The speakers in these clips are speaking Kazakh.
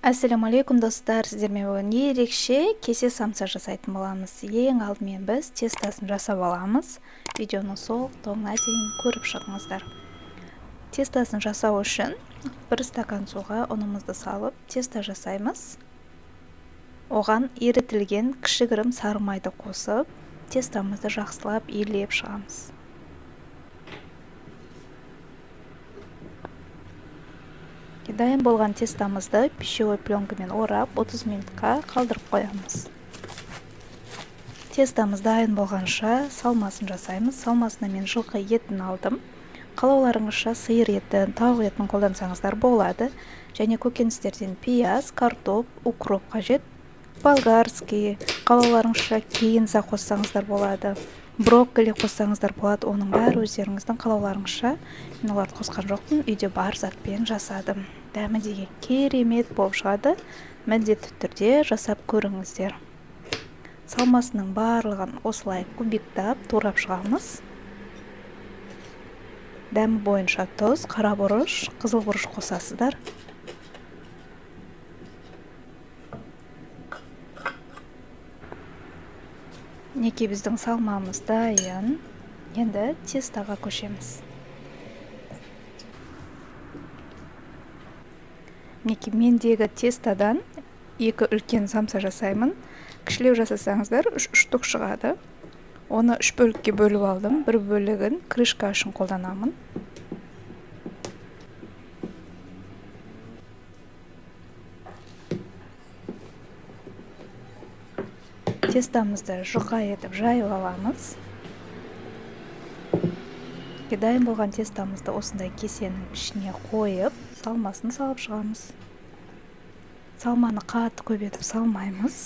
Ассаламу алейкум достар, сіздермен бүгін ерекше кесе самса жасайтын боламыз. Ең алдымен біз тестасын жасап аламыз. Видеоны соңына дейін көріп шығыңыздар. Тестасын жасау үшін 1 стакан суға ұнымызды салып, теста жасаймыз. Оған ерітілген кішігірім сары майды қосып, тестамызды жақсылап илеп шығамыз. Дайын болған тестамызды пищевой пленкамен орап 30 минутқа қалдырып қоямыз. Тестамыз дайын болғанша салмасын жасаймыз. Салмасына мен жылқы етін алдым. Қалауларыңызша сиыр етін, тауық етін қолдансаңыздар болады. Және көкөністерден пияз, картоп, укроп қажет. Болгарский, қалауларыңызша кейінса қоссаңыздар болады. Брокколи қоссаңыздар болады. Оның бәрі өздеріңіздің қалауларыңызша. Мен оларды қосқан жоқпын, үйде бар затпен жасадым. Дәмі деген керемет болып шығады. Міндетті түрде жасап көріңіздер. Салмасының барлығын осылай кубиктап турап шығамыз. Дәмі бойынша тұз, қара бұрыш, қызыл бұрыш қосасыздар. Неке біздің салмамыз дайын. Енді тестаға көшеміз. Неке мендегі тестадан 2 үлкен самса жасаймын. Кішілеу жасасаңыздар 3 штук шығады. Оны 3 бөлікке бөліп алдым. Бір бөлігін крышка үшін қолданамын. Тестамызды жұқа етіп жайып аламыз. Дайын болған тестамызды осындай кесенің ішіне қойып, салмасын салып шығамыз. Салманы қатты көбетіп салмаймыз.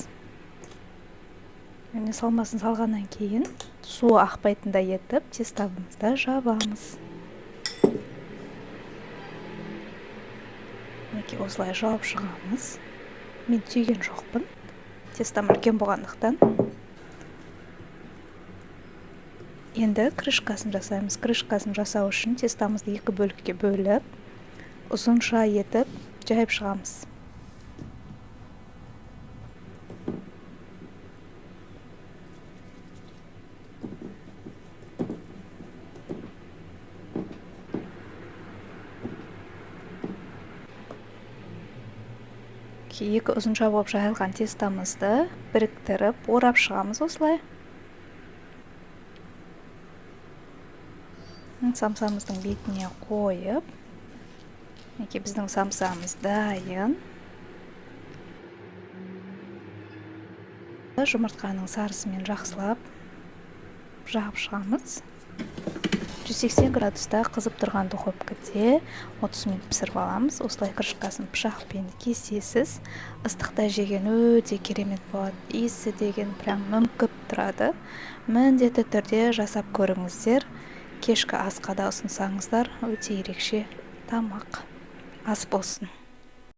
Және салмасын салғаннан кейін суы ақпайтындай етіп, тестамызды жабамыз. Неке осылай жауып шығамыз. Мен түйген жоқпын. Тестам үлкен болғандықтан. Енді крышкасын жасаймыз. Крышкасын жасау үшін тестамызды 2 бөлікке бөліп, ұзынша етіп жайып шығамыз. Екі ұзынша болып жайылған тестамызды біріктіріп, орап шығамыз осылай. Самсамыздың бетіне қойып, неке біздің самсамыз дайын. Жұмыртқаның сарысымен жақсылап жағып шығамыз. 180 градуста қызып тұрған духовкада 30 минут пісіріп аламыз. Осылай крышкасын пышақпен кесесіз. Ыстықта жеген өте керемет болады. Иісі деген прям мүңкіп тұрады. Міндетті түрде жасап көріңіздер. Кешкі асқа да ұсынсаңыздар, өте ерекше тамақ ас болсын.